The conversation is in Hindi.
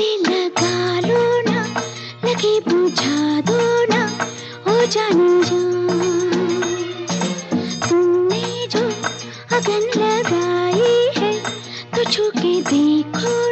गले लगा लो ना, लगे बुझा दो ना, ओ जाने जा। तुमने जो अगन लगाई है तो छू के देखो